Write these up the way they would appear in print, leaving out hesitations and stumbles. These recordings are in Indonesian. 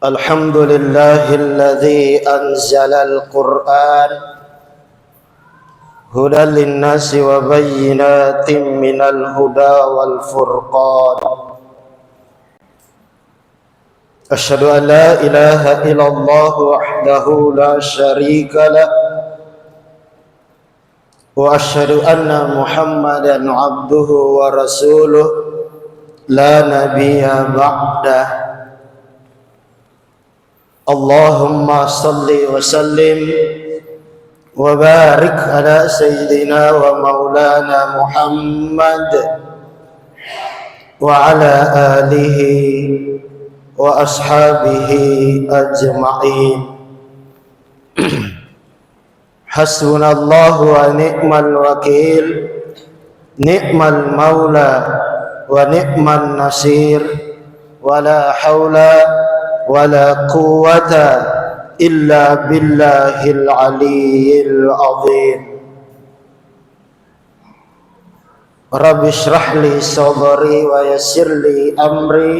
الحمد لله الذي أنزل القرآن هدى للناس وبينات من الهدى والفرقان. أشهد أن لا إله إلا الله وحده لا شريك له، وأشهد أن محمدا عبده ورسوله لا نبي بعده. اللهم صل وسلم وبارك على سيدنا ومولانا محمد وعلى آله وأصحابه أجمعين. حسبنا الله ونعم الوكيل، نعم المولى ونعم النصير، ولا حول ولا قوة إلا بالله العلي العظيم. رب اشرح لي صدري ويسر لي أمري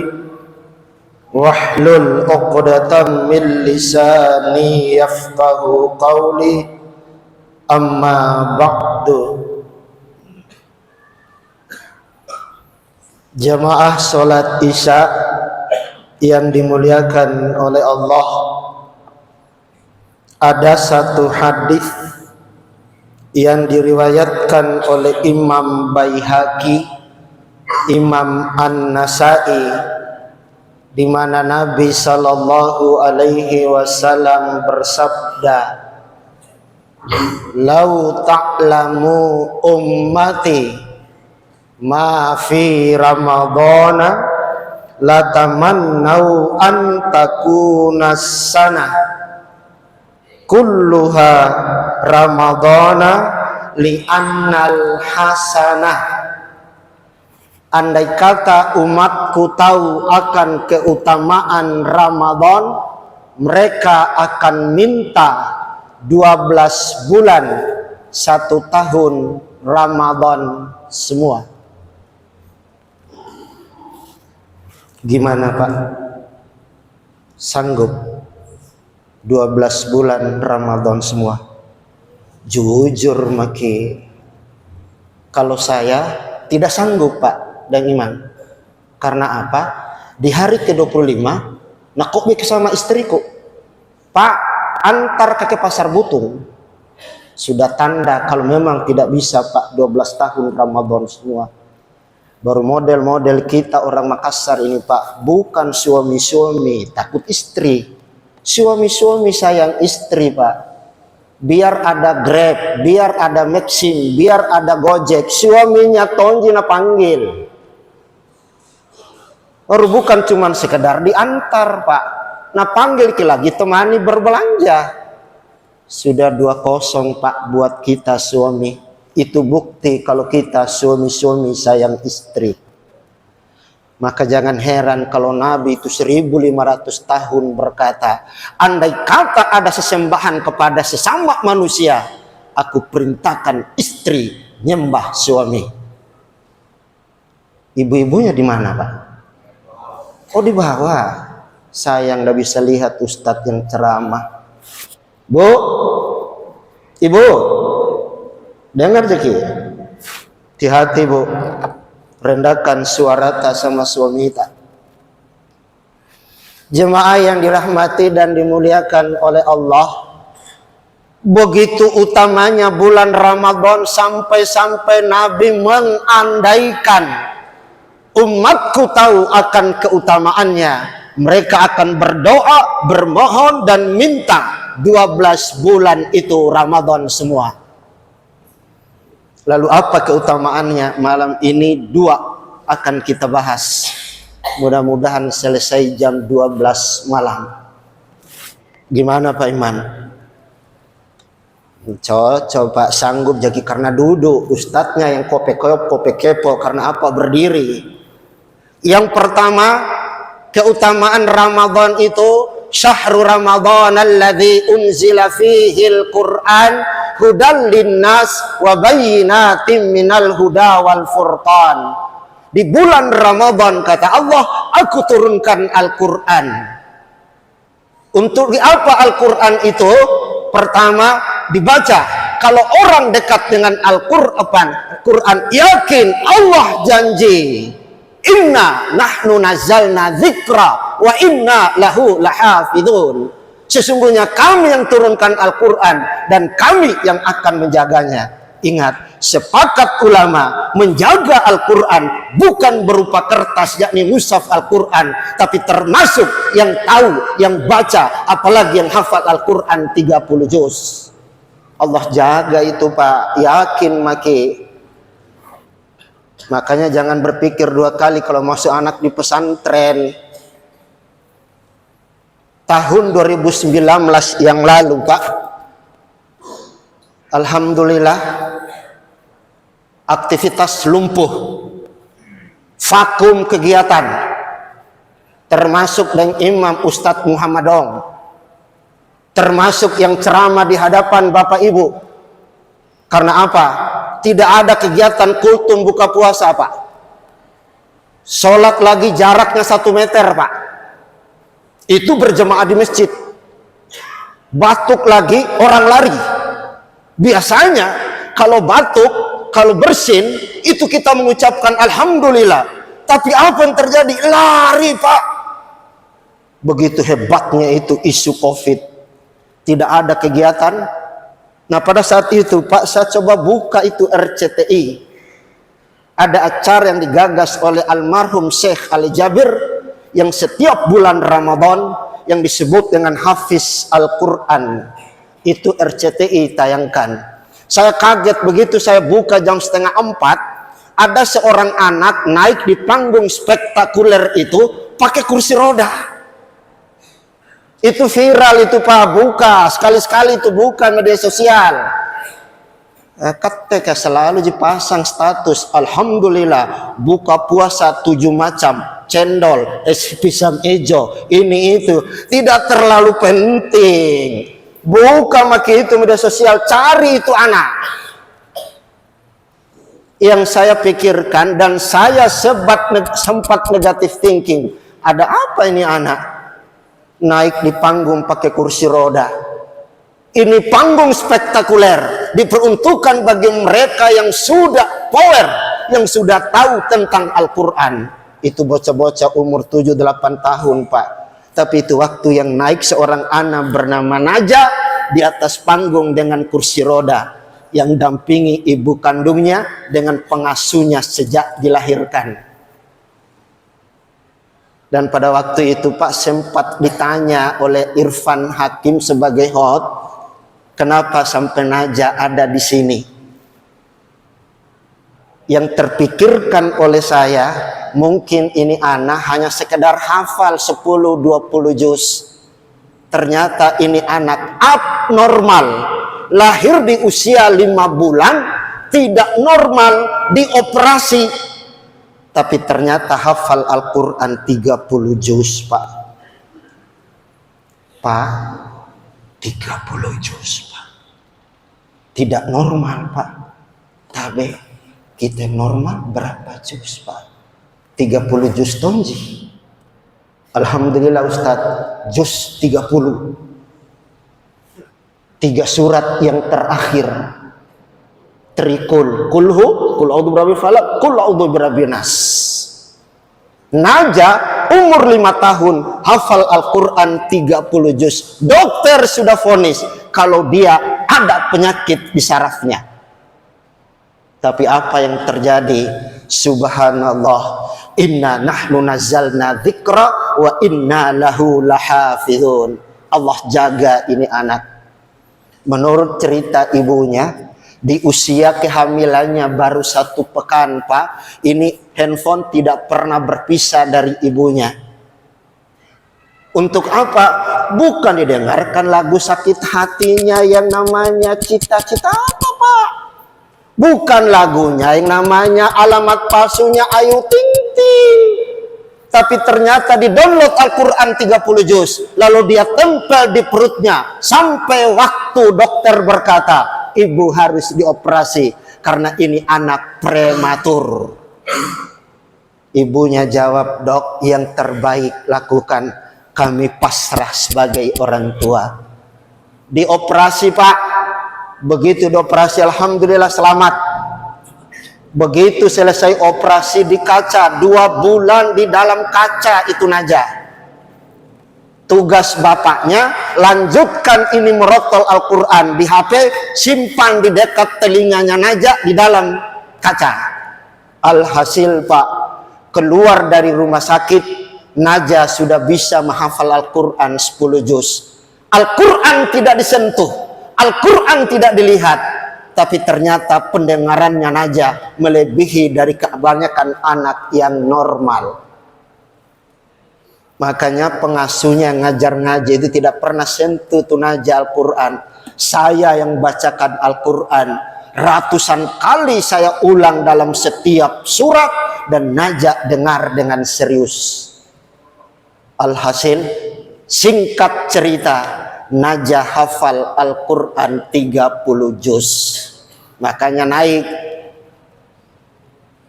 واحلل عقدة من لساني يفقه قولي. أما بعد. Jamaah sholat isya yang dimuliakan oleh Allah, ada satu hadis yang diriwayatkan oleh Imam Baihaqi, Imam An-Nasai, di mana Nabi sallallahu alaihi wasallam bersabda, "Lau ta'lamu ummati ma fi Ramadhana latamannau an takuna sanah kulluha Ramadhana li'annal hasanah." Andai kata umatku tahu akan keutamaan Ramadan, mereka akan minta 12 bulan 1 tahun Ramadan semua. Gimana Pak? Sanggup 12 bulan Ramadan semua? Jujur maki, kalau saya tidak sanggup Pak dan Iman. Karena apa? Di hari ke-25 nakok ke sama istriku, Pak, antar ke pasar Butung. Sudah tanda kalau memang tidak bisa Pak 12 tahun Ramadan semua. Baru model-model kita orang Makassar ini Pak, bukan suami-suami takut istri, suami-suami sayang istri Pak. Biar ada Grab, biar ada Maxim, biar ada Gojek, suaminya tonji na panggil. Baru bukan cuman sekedar diantar Pak, nah panggil ki lagi temani berbelanja. Sudah 2-0 Pak buat kita suami. Itu bukti kalau kita suami-suami sayang istri. Maka jangan heran kalau Nabi itu 1500 tahun berkata, andai kata ada sesembahan kepada sesama manusia, aku perintahkan istri nyembah suami. Ibu-ibunya di mana Pak? Oh di bawah. Sayang tidak bisa lihat Ustadz yang ceramah. Bu, Ibu, dengar Jeki, hati-hati Bu, rendahkan suara tak sama suami tak. Jemaah yang dirahmati dan dimuliakan oleh Allah, begitu utamanya bulan Ramadan sampai-sampai Nabi mengandaikan umatku tahu akan keutamaannya, mereka akan berdoa, bermohon dan minta 12 bulan itu Ramadan semua. Lalu apa keutamaannya? Malam ini 2 akan kita bahas. Mudah-mudahan selesai jam 12 malam. Gimana Pak Iman? Coba sanggup jadi karena duduk. Ustadznya yang kope-kepo karena apa? Berdiri. Yang pertama, keutamaan Ramadan itu syahrul Ramadan alladzi unzila fihil Qur'an hudan linnas wa bayyinatin minal huda wal furqan. Di bulan Ramadan kata Allah, aku turunkan Al-Quran. Untuk apa Al-Quran itu? Pertama, dibaca. Kalau orang dekat dengan Al-Quran, yakin Allah janji, inna nahnu nazzalna dzikra wa inna lahu lahafidun. Sesungguhnya kami yang turunkan Al-Quran dan kami yang akan menjaganya. Ingat, sepakat ulama, menjaga Al-Quran bukan berupa kertas, yakni mushaf Al-Quran, tapi termasuk yang tahu, yang baca, apalagi yang hafal Al-Quran 30 juz. Allah jaga itu Pak, yakin maki. Makanya jangan berpikir dua kali kalau masuk anak di pesantren. Tahun 2019 yang lalu Pak, alhamdulillah aktivitas lumpuh, vakum kegiatan, termasuk dengan Imam Ustadz Muhammad Ong, termasuk yang ceramah di hadapan Bapak Ibu. Karena apa? Tidak ada kegiatan kultum buka puasa Pak. Sholat lagi jaraknya 1 meter Pak. Itu berjemaah di masjid. Batuk lagi orang lari. Biasanya kalau batuk, kalau bersin, itu kita mengucapkan alhamdulillah. Tapi apa yang terjadi? Lari Pak. Begitu hebatnya itu isu COVID. Tidak ada kegiatan. Nah pada saat itu Pak, saya coba buka itu RCTI. Ada acara yang digagas oleh almarhum Syekh Ali Jabir, yang setiap bulan Ramadan yang disebut dengan Hafiz Al-Quran. Itu RCTI tayangkan. Saya kaget begitu saya buka jam 3:30, ada seorang anak naik di panggung spektakuler itu pakai kursi roda. Itu viral itu Pak, buka sekali-sekali itu, bukan media sosial. Ketika selalu dipasang status alhamdulillah buka puasa 7 macam, cendol, es pisang hijau, ini itu, tidak terlalu penting. Buka maki itu media sosial, cari itu anak. Yang saya pikirkan dan saya sempat negatif thinking, ada apa ini anak naik di panggung pakai kursi roda? Ini panggung spektakuler, diperuntukkan bagi mereka yang sudah power, yang sudah tahu tentang Al-Quran. Itu bocah-bocah umur 7-8 tahun Pak. Tapi itu waktu yang naik seorang anak bernama Naja di atas panggung dengan kursi roda, yang dampingi ibu kandungnya dengan pengasuhnya sejak dilahirkan. Dan pada waktu itu Pak sempat ditanya oleh Irfan Hakim sebagai host, kenapa sampai Naja ada di sini? Yang terpikirkan oleh saya, mungkin ini anak hanya sekedar hafal 10-20 juz. Ternyata ini anak abnormal, lahir di usia 5 bulan, tidak normal, dioperasi, tapi ternyata hafal Al-Quran 30 juz Pak. Pak, 30 juz Pak. Tidak normal Pak. Tapi kita normal berapa juz Pak? 30 juz tonji. Alhamdulillah Ustadz, juz 30. 3 surat yang terakhir. Trikul, kulhu, kul a'udzu birabbil falaq, kul a'udzu birabbin nas. Naja umur 5 tahun hafal Al-Quran 30 juz. Dokter sudah vonis kalau dia ada penyakit di sarafnya. Tapi apa yang terjadi? Subhanallah, inna nahnu nazzalna dzikra wa inna lahu lahafizun. Allah jaga ini anak. Menurut cerita ibunya, di usia kehamilannya baru 1 pekan Pak, ini handphone tidak pernah berpisah dari ibunya. Untuk apa? Bukan didengarkan lagu sakit hatinya yang namanya cita-cita apa Pak? Bukan lagunya yang namanya alamat palsunya Ayu Ting Ting. Tapi ternyata di download Al-Quran 30 juz, lalu dia tempel di perutnya sampai waktu dokter berkata, ibu harus dioperasi karena ini anak prematur. Ibunya jawab, dok, yang terbaik lakukan. kami pasrah sebagai orang tua. Dioperasi Pak, begitu dioperasi alhamdulillah selamat. Begitu selesai operasi di kaca, 2 bulan di dalam kaca itu Najah. Tugas bapaknya lanjutkan ini merotol Al-Quran di HP, simpan di dekat telinganya Najah di dalam kaca. Alhasil Pak, keluar dari rumah sakit, Najah sudah bisa menghafal Al-Quran 10 juz. Al-Quran tidak disentuh, Al-Quran tidak dilihat, tapi ternyata pendengarannya Najah melebihi dari kebanyakan anak yang normal. Makanya pengasuhnya ngajar ngaji itu tidak pernah sentuh tuh Najah Al-Quran. Saya yang bacakan Al-Quran, ratusan kali saya ulang dalam setiap surat, dan Najah dengar dengan serius. Alhasil, singkat cerita, Najah hafal Al-Quran 30 juz. Makanya naik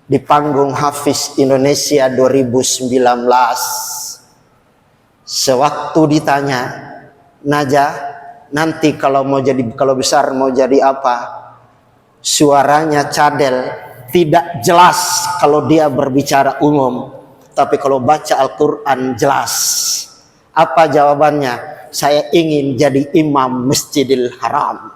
di panggung Hafiz Indonesia 2019. Sewaktu ditanya, Najah, nanti kalau besar mau jadi apa? Suaranya cadel, tidak jelas kalau dia berbicara umum, tapi kalau baca Al-Quran jelas. Apa jawabannya? Saya ingin jadi imam Masjidil Haram.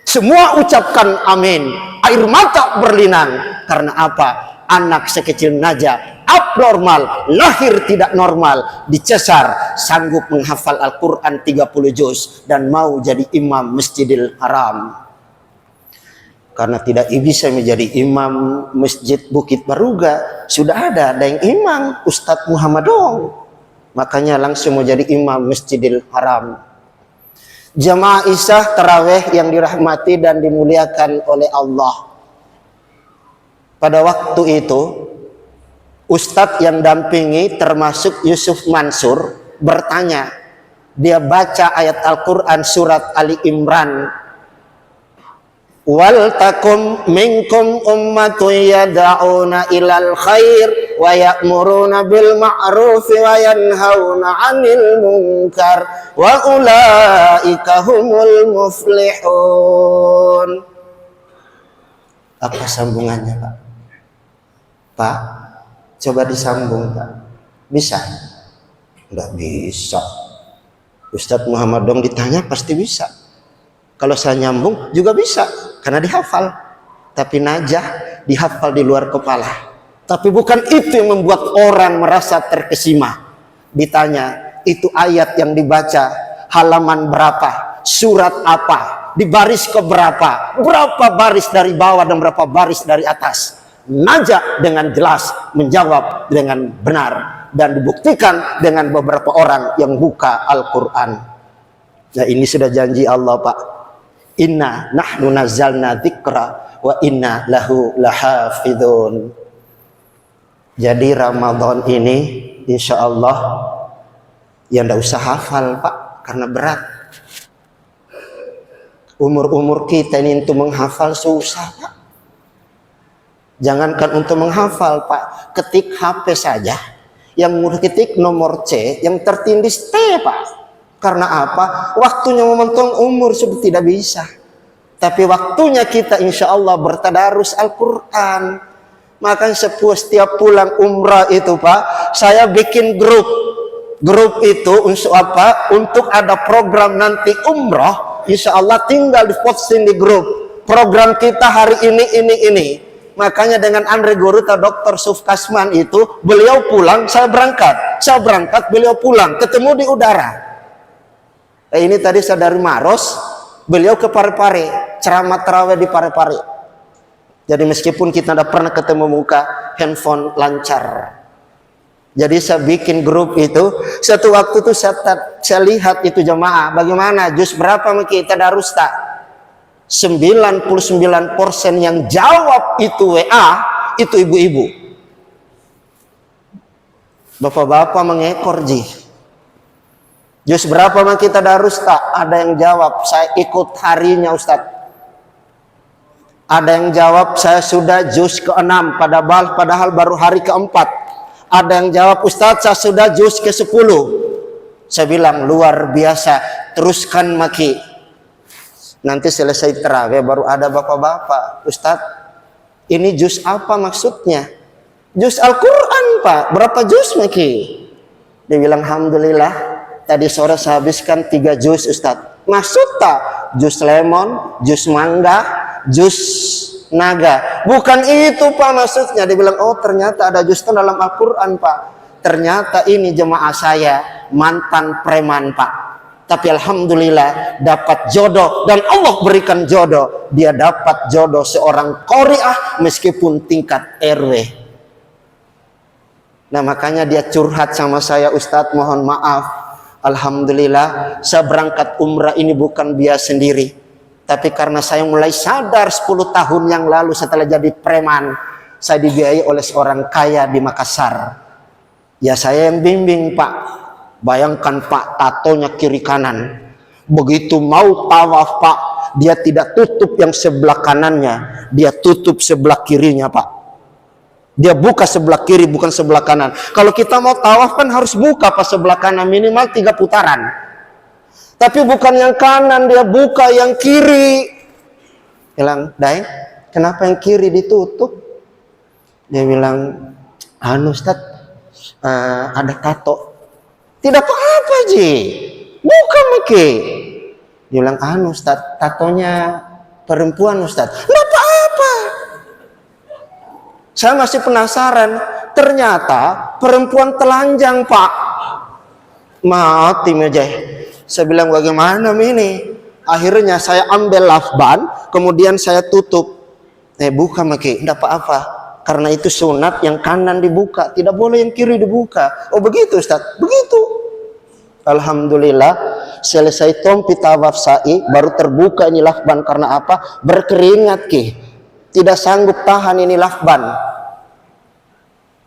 Semua ucapkan amin. Air mata berlinang. Karena apa? Anak sekecil Najah abnormal, lahir tidak normal, dicesar, sanggup menghafal Al-Quran 30 juz dan mau jadi imam Masjidil Haram. Karena tidak bisa menjadi imam Masjid Bukit Baruga, sudah ada yang imam, Ustadz Muhammad Dong. Makanya langsung mau jadi imam Masjidil Haram. Jamaah Isya Tarawih yang dirahmati dan dimuliakan oleh Allah. Pada waktu itu, Ustadz yang dampingi termasuk Yusuf Mansur bertanya. Dia baca ayat Al-Quran surat Ali Imran. Wal takum minkum ummatun yad'una ilal khair wa ya'muruna bil ma'ruf wa yanhauna 'anil munkar wa ulaika humul muflihun. Apa sambungannya, Pak? Pak, coba disambung, Pak. Bisa? Enggak bisa. Ustadz Muhammad Dong ditanya pasti bisa. Kalau saya nyambung juga bisa, karena dihafal. Tapi Najah dihafal di luar kepala. Tapi bukan itu yang membuat orang merasa terkesima. Ditanya, itu ayat yang dibaca halaman berapa? Surat apa? Di baris keberapa? Berapa baris dari bawah dan berapa baris dari atas? Najah dengan jelas menjawab dengan benar. Dan dibuktikan dengan beberapa orang yang buka Al-Quran. Nah, ini sudah janji Allah, Pak. Inna nahnu nazzalna dzikra wa inna lahu lahafidun. Jadi Ramadan ini insya Allah ya ndak usah hafal, Pak, karena berat. Umur-umur kita ini untuk menghafal susah, Pak. Jangankan untuk menghafal, Pak, ketik HP saja. Yang ketik nomor C, yang tertindis T, Pak. Karena apa? Waktunya memotong umur sudah tidak bisa. Tapi waktunya kita insya Allah bertadarus Al-Quran. Maka setiap pulang umrah itu, Pak, saya bikin grup. Grup itu untuk apa? Untuk ada program nanti umrah. Insya Allah tinggal diposting di grup. Program kita hari ini. Makanya dengan Andre Goruta, Dr. Suf Kasman itu, beliau pulang, saya berangkat. Saya berangkat, beliau pulang. Ketemu di udara. Ini tadi saya dari Maros, beliau ke Parepare, ceramah tarawih di Parepare. Jadi meskipun kita tidak pernah ketemu muka, handphone lancar. Jadi saya bikin grup itu. Satu waktu itu saya lihat itu jemaah, bagaimana juz berapa kita darus tak? 99% yang jawab itu WA, itu ibu-ibu. Bapak-bapak mengekor ji. Juz berapa kita darus tak? Ada yang jawab, saya ikut harinya Ustadz. Ada yang jawab, saya sudah juz ke-6, padahal baru hari ke-4. Ada yang jawab, Ustadz saya sudah juz ke-10. Saya bilang luar biasa, teruskan maki. Nanti selesai tarawih baru ada bapak-bapak, Ustadz ini juz apa maksudnya? Juz Al-Quran Pak, berapa juz maki? Dia bilang alhamdulillah tadi sore saya habiskan 3 juz Ustadz. Maksud tak? Juz lemon, juz mangga, juz naga. Bukan itu Pak maksudnya. Dia bilang oh ternyata ada juz dalam Al-Quran Pak. Ternyata ini jemaah saya mantan preman Pak. Tapi alhamdulillah dapat jodoh dan Allah berikan jodoh. Dia dapat jodoh seorang qari'ah meskipun tingkat RW. Nah makanya dia curhat sama saya, Ustadz mohon maaf, alhamdulillah saya berangkat umrah ini bukan biaya sendiri, tapi karena saya mulai sadar 10 tahun yang lalu setelah jadi preman, saya dibiayai oleh seorang kaya di Makassar. Ya saya yang bimbing Pak. Bayangkan Pak, tatonya kiri kanan. Begitu mau tawaf Pak, dia tidak tutup yang sebelah kanannya, dia tutup sebelah kirinya Pak. Dia buka sebelah kiri bukan sebelah kanan. Kalau kita mau tawaf kan harus buka pas sebelah kanan minimal 3 putaran. Tapi bukan yang kanan, dia buka yang kiri. Bilang, Daeng, kenapa yang kiri ditutup? Dia bilang, anu Ustaz, ada tato. Tidak apa-apa Ji, buka Miki. Dia bilang, anu Ustaz, tatonya perempuan Ustaz. Tidak apa-apa. Saya masih penasaran, ternyata perempuan telanjang Pak. Mati meja. Saya bilang bagaimana ini? Akhirnya saya ambil lafban, kemudian saya tutup. Buka Maki, tidak apa-apa. Karena itu sunat yang kanan dibuka, tidak boleh yang kiri dibuka. Oh begitu Ustaz? Begitu. Alhamdulillah selesai tompi tawaf sa'i, baru terbuka ini lafban. Karena apa? Berkeringat Ki. Tidak sanggup tahan ini lafban.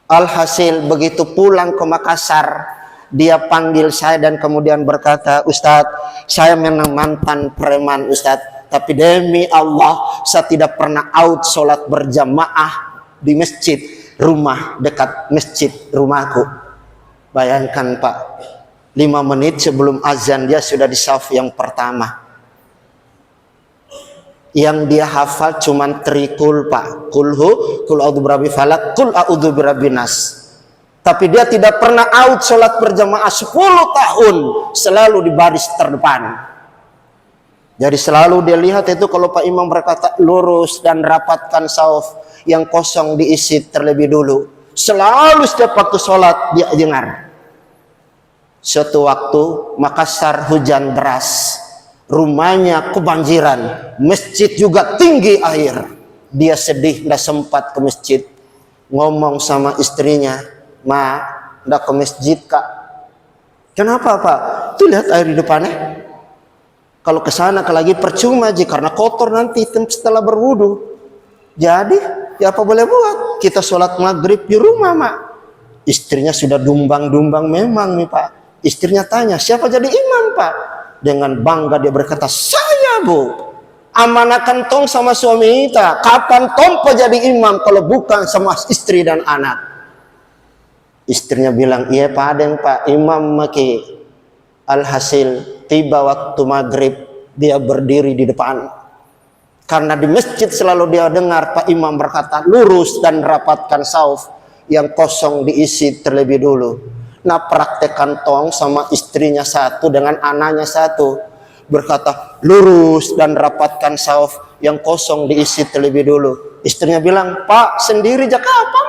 Alhasil begitu pulang ke Makassar, dia panggil saya dan kemudian berkata, Ustadz, saya memang mantan preman Ustadz, tapi demi Allah saya tidak pernah out sholat berjamaah di masjid rumah dekat masjid rumahku. Bayangkan Pak, 5 menit sebelum azan dia sudah di saf yang pertama. Yang dia hafal cuman trikul Pak, kulhu, kul a'udzu birabbil falaq, kul a'udzu birabbin nas. Tapi dia tidak pernah out sholat berjamaah 10 tahun, selalu di baris terdepan. Jadi selalu dia lihat itu kalau Pak Imam berkata lurus dan rapatkan sauf, yang kosong diisi terlebih dulu. Selalu setiap waktu sholat dia dengar. Suatu waktu Makassar hujan deras, rumahnya kebanjiran, masjid juga tinggi air. Dia sedih, tidak sempat ke masjid. Ngomong sama istrinya, Ma, tidak ke masjid Kak. Kenapa Pak? Tuh lihat air di depannya. Kalau ke sana lagi percuma Ji, karena kotor nanti setelah berwudu. Jadi ya apa boleh buat? Kita sholat maghrib di rumah Mak. Istrinya sudah dumbang-dumbang memang nih Pak. Istrinya tanya, siapa jadi imam Pak? Dengan bangga dia berkata, saya Bu, amanahkan tong sama suami kita. Kapan tong jadi imam kalau bukan sama istri dan anak? Istrinya bilang, iya Pak Adeng Pak, imam Maki. Alhasil tiba waktu maghrib dia berdiri di depan. Karena di masjid selalu dia dengar Pak Imam berkata, lurus dan rapatkan sauf, yang kosong diisi terlebih dulu. Nah praktekkan tong sama istrinya satu dengan anaknya satu, berkata lurus dan rapatkan sauf, yang kosong diisi terlebih dulu. Istrinya bilang, Pak sendiri jak kapan?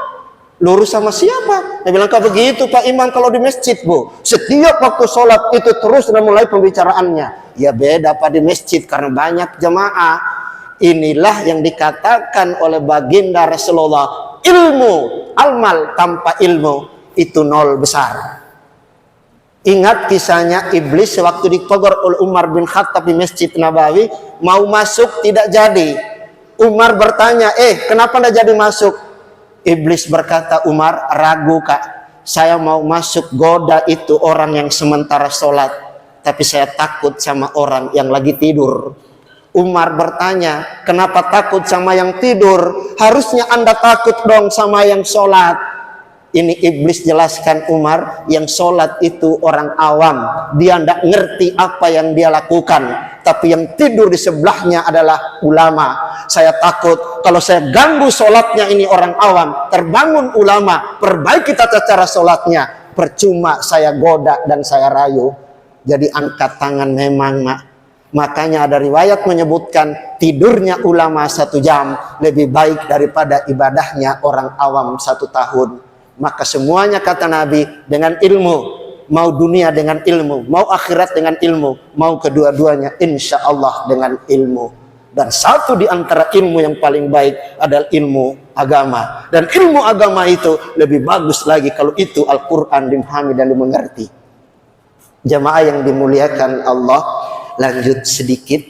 Lurus sama siapa? Dia bilang, kak begitu Pak Imam kalau di masjid Bu, setiap waktu sholat itu terus dan mulai pembicaraannya. Ya beda Pak di masjid karena banyak jemaah. Inilah yang dikatakan oleh baginda Rasulullah, ilmu amal tanpa ilmu itu nol besar. Ingat kisahnya iblis waktu ditegur oleh Umar bin Khattab di Masjid Nabawi, mau masuk tidak jadi. Umar bertanya, kenapa tidak jadi masuk? Iblis berkata, Umar ragu Kak, saya mau masuk goda itu orang yang sementara sholat, tapi saya takut sama orang yang lagi tidur. Umar bertanya, kenapa takut sama yang tidur? Harusnya Anda takut dong sama yang sholat. Ini iblis jelaskan Umar, yang sholat itu orang awam, dia tidak ngerti apa yang dia lakukan, tapi yang tidur di sebelahnya adalah ulama. Saya takut kalau saya ganggu sholatnya ini orang awam, terbangun ulama, perbaiki tata cara sholatnya, percuma saya goda dan saya rayu. Jadi angkat tangan memang, Mak. Makanya ada riwayat menyebutkan tidurnya ulama 1 jam lebih baik daripada ibadahnya orang awam 1 tahun. Maka semuanya kata Nabi dengan ilmu, mau dunia dengan ilmu, mau akhirat dengan ilmu, mau kedua-duanya insya Allah dengan ilmu. Dan satu di antara ilmu yang paling baik adalah ilmu agama. Dan ilmu agama itu lebih bagus lagi kalau itu Al-Quran dimahami dan dimengerti. Jamaah yang dimuliakan Allah, lanjut sedikit.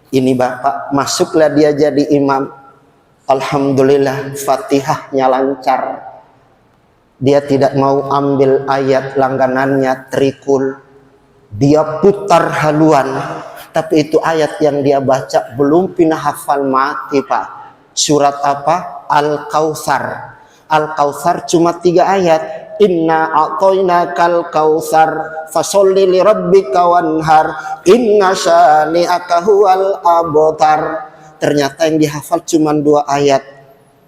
Ini Bapak, masuklah dia jadi imam. Alhamdulillah Fatihahnya lancar. Dia tidak mau ambil ayat langganannya trikul, dia putar haluan, tapi itu ayat yang dia baca belum pernah hafal mati, Pak. Surat apa? Al-Kautsar. Al-Kautsar cuma 3 ayat. Inna a'tainakal kautsar fasholli lirabbika wanhar inna syani'aka huwal abtar. Ternyata yang dihafal cuma 2 ayat.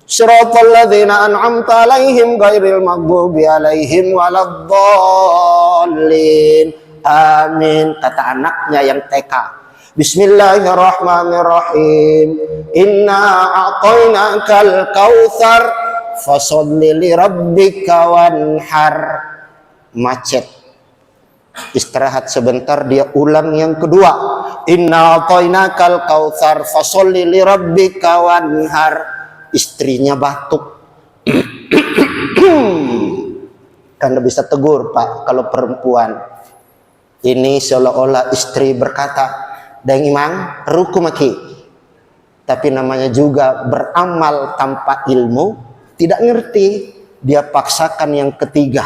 Siratal ladzina an'amta 'alaihim ghairil maghdubi 'alaihim waladdallin. Amin, kata anaknya yang TK. Bismillahirrahmanirrahim. Inna a'tainakal kautsar fasholli lirabbika wanhar. Macet. Istirahat sebentar, dia ulang yang kedua. Inna a'tainakal kautsar fasholli lirabbika wanhar. Istrinya batuk. Kan bisa tegur, Pak, kalau perempuan. Ini seolah-olah istri berkata, "Dang imang, ruku maki." Tapi namanya juga beramal tanpa ilmu, tidak ngerti. Dia paksakan yang ketiga.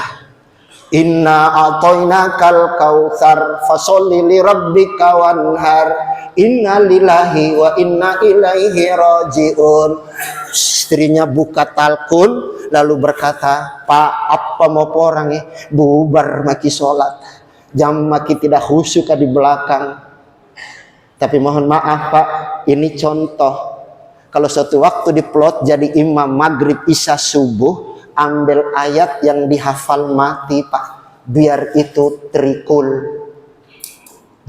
Inna a'tainakal kautsar fasholli lirabbika wanhar inna lillahi wa inna ilaihi rajiun. Istrinya buka talkun lalu berkata, "Pak, apa mau porang ya? Bubar maki sholat. Jam maki tidak khusyuk di belakang." Tapi mohon maaf, Pak, ini contoh. Kalau suatu waktu diplot jadi imam maghrib isya subuh, ambil ayat yang dihafal mati, Pak. Biar itu trikul.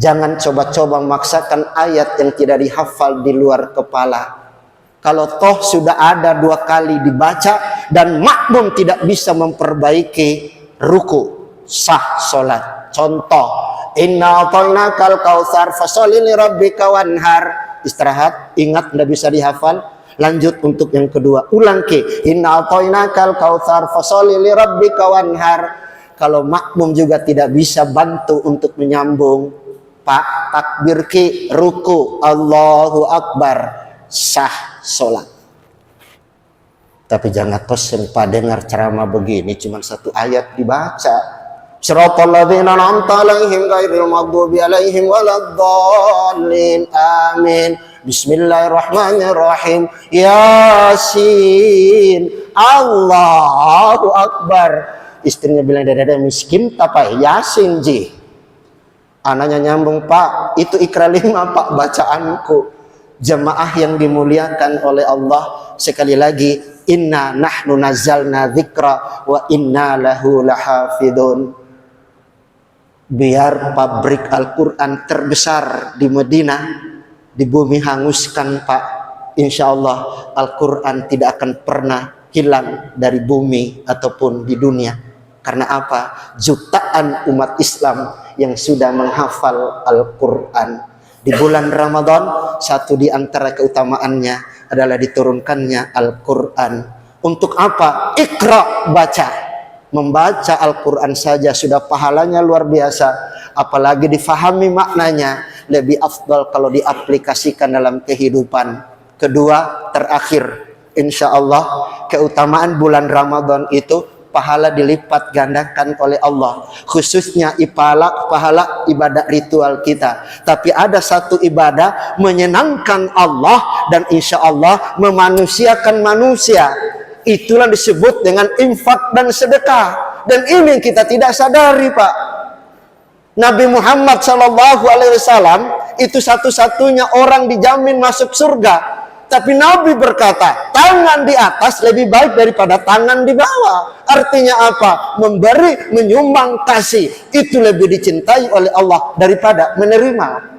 Jangan coba-coba memaksakan ayat yang tidak dihafal di luar kepala. Kalau toh sudah ada 2 kali dibaca dan makmum tidak bisa memperbaiki ruku, sah sholat. Contoh, inna a'tainakal kautsar fasholli lirabbika wanhar. Istirahat, ingat tidak bisa dihafal. Lanjut untuk yang kedua, ulang ke inna a'tainakal kautsar fasholli lirabbika wanhar. Kalau makmum juga tidak bisa bantu untuk menyambung, Pak, takbir ki ruku, Allahu Akbar, sah sholat. Tapi jangan tosen Pak dengar ceramah begini cuma 1 ayat dibaca. Siratal ladzina an'amta 'alaihim ghairil maghdubi 'alaihim waladdallin. Amin. Bismillahirrahmanirrahim. Yasin. Allahu Akbar. Istrinya bilang, "Dada miskin tapi Yasin ji." Anaknya nyambung, "Pak, itu Iqra 5, Pak, bacaanku." Jemaah yang dimuliakan oleh Allah, sekali lagi, inna nahnu nazzalna dzikra wa inna lahu lahafidun. Biar pabrik Al-Quran terbesar di Madinah di bumi hanguskan, Pak, insya Allah Al-Quran tidak akan pernah hilang dari bumi ataupun di dunia. Karena apa? Jutaan umat Islam yang sudah menghafal Al-Quran. Di bulan Ramadan, satu di antara keutamaannya adalah diturunkannya Al-Quran. Untuk apa? Iqra, baca. Membaca Al-Quran saja sudah pahalanya luar biasa. Apalagi difahami maknanya, lebih afdal kalau diaplikasikan dalam kehidupan. Kedua, terakhir, insya Allah keutamaan bulan Ramadan itu pahala dilipat gandakan oleh Allah, khususnya pahala ibadah ritual kita. Tapi ada satu ibadah menyenangkan Allah dan insya Allah memanusiakan manusia. Itulah disebut dengan infak dan sedekah. Dan ini kita tidak sadari, Pak. Nabi Muhammad SAW itu satu-satunya orang dijamin masuk surga. Tapi Nabi berkata, tangan di atas lebih baik daripada tangan di bawah. Artinya apa? Memberi, menyumbang, kasih. Itu lebih dicintai oleh Allah daripada menerima.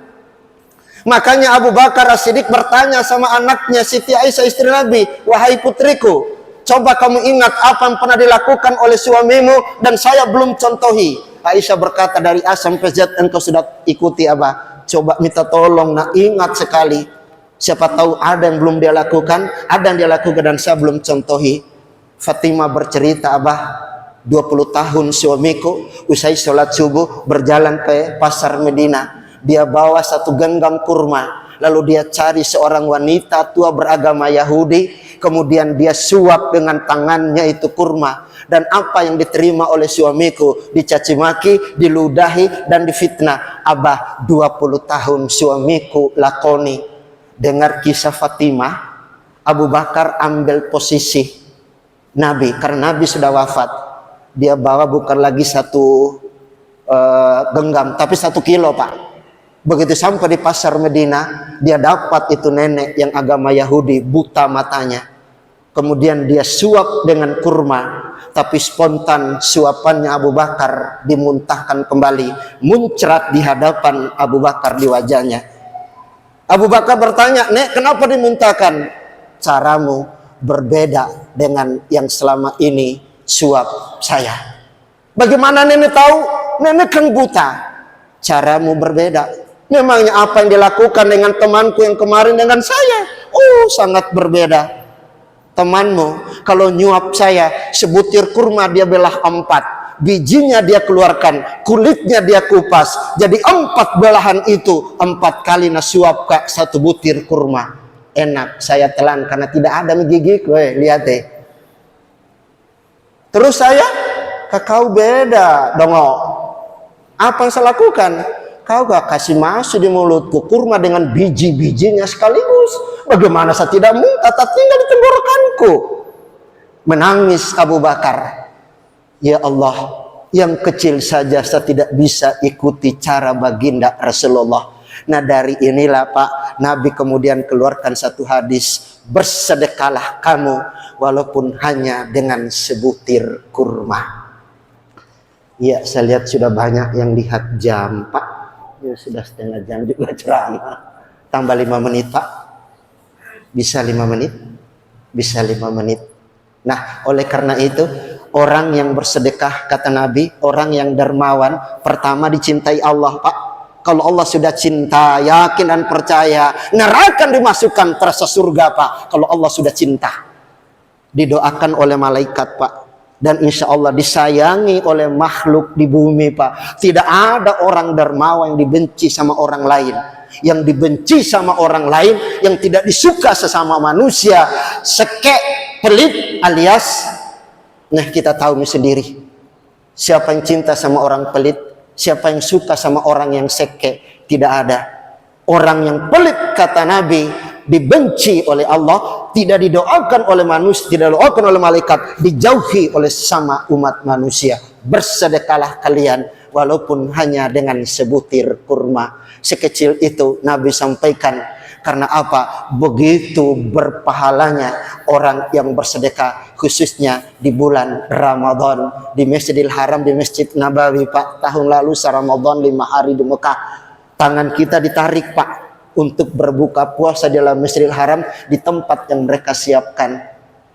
Makanya Abu Bakar As-Siddiq bertanya sama anaknya Siti Aisyah istri Nabi, wahai putriku, coba kamu ingat apa yang pernah dilakukan oleh suamimu dan saya belum contohi. Aisyah berkata, dari A sampai Z engkau sudah ikuti Abah. Coba minta tolong, nak ingat sekali. Siapa tahu ada yang belum dia lakukan, ada yang dia lakukan dan saya belum contohi. Fatimah bercerita, Abah, 20 tahun suamiku usai sholat subuh berjalan ke pasar Medina. Dia bawa satu genggam kurma, lalu dia cari seorang wanita tua beragama Yahudi, kemudian dia suap dengan tangannya itu kurma. Dan apa yang diterima oleh suamiku? Dicaci maki, diludahi, dan difitnah. Abah, 20 tahun suamiku lakoni. Dengar kisah Fatimah, Abu Bakar ambil posisi Nabi, karena Nabi sudah wafat. Dia bawa bukan lagi satu genggam, tapi 1 kilo, Pak. Begitu sampai di pasar Medina, dia dapat itu nenek yang agama Yahudi, buta matanya. Kemudian dia suap dengan kurma, tapi spontan suapannya Abu Bakar dimuntahkan kembali, muncrat di hadapan Abu Bakar di wajahnya. Abu Bakar bertanya, Nek, kenapa dimuntahkan? Caramu berbeda dengan yang selama ini suap saya. Bagaimana nenek tahu? Nenek kan buta. Caramu berbeda. Memangnya apa yang dilakukan dengan temanku yang kemarin dengan saya? Oh, sangat berbeda. Temanmu kalau nyuap saya, sebutir kurma dia belah 4. Bijinya dia keluarkan, kulitnya dia kupas. Jadi 4 belahan itu 4 kali nasuap kak 1 butir kurma. Enak, saya telan karena tidak ada gigi. Lihat deh. Terus saya, kau beda dong. Apa yang saya lakukan? Kau gak kasih masuk di mulutku kurma dengan biji-bijinya sekaligus. Bagaimana saya tidak muntah, tak tinggal di tenggorokanku. Menangis Abu Bakar. Ya Allah, yang kecil saja saya tidak bisa ikuti cara baginda Rasulullah. Nah dari inilah Pak, Nabi kemudian keluarkan satu hadis, bersedekahlah kamu walaupun hanya dengan sebutir kurma. Ya, saya lihat sudah banyak yang lihat jam, Pak. Ya sudah setengah jam juga ceramah. Tambah 5 menit, Pak. Bisa 5 menit? Bisa 5 menit. Nah, oleh karena itu, orang yang bersedekah, kata Nabi, orang yang dermawan, pertama dicintai Allah, Pak. Kalau Allah sudah cinta, yakin dan percaya, neraka dimasukkan terasa surga, Pak. Kalau Allah sudah cinta, didoakan oleh malaikat, Pak. Dan insya Allah disayangi oleh makhluk di bumi, Pak. Tidak ada orang dermawan yang dibenci sama orang lain. Yang dibenci sama orang lain, yang tidak disuka sesama manusia, sekek, pelit, alias, nah kita tahu sendiri. Siapa yang cinta sama orang pelit, siapa yang suka sama orang yang sekek, tidak ada. Orang yang pelit, kata Nabi, dibenci oleh Allah, tidak didoakan oleh manusia, tidak didoakan oleh malaikat, dijauhi oleh sesama umat manusia. Bersedekahlah kalian walaupun hanya dengan sebutir kurma. Sekecil itu Nabi sampaikan. Karena apa? Begitu berpahalanya orang yang bersedekah, khususnya di bulan Ramadan, di Masjidil Haram, di Masjid Nabawi, Pak. Tahun lalu Ramadan 5 hari di Mekah, tangan kita ditarik, Pak, untuk berbuka puasa di dalam Masjidil Haram di tempat yang mereka siapkan.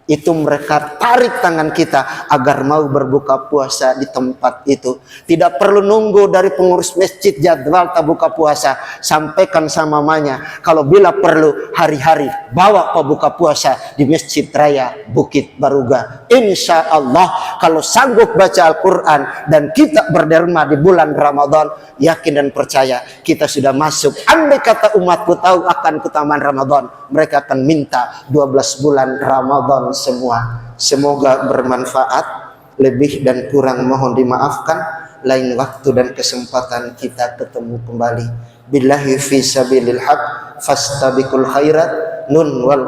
Itu mereka tarik tangan kita agar mau berbuka puasa di tempat itu. Tidak perlu nunggu dari pengurus masjid jadwal tak buka puasa. Sampaikan sama mamanya, kalau bila perlu hari-hari bawa buka puasa di Masjid Raya Bukit Baruga. Insya Allah kalau sanggup baca Al-Quran dan kita berderma di bulan Ramadan, yakin dan percaya kita sudah masuk. Andai kata umatku tahu akan keutamaan Ramadan, mereka akan minta 12 bulan Ramadan semua. Semoga bermanfaat. Lebih dan kurang mohon dimaafkan. Lain waktu dan kesempatan kita ketemu kembali. Billahi fi sabilil haq fastabiqul khairat. Nun wal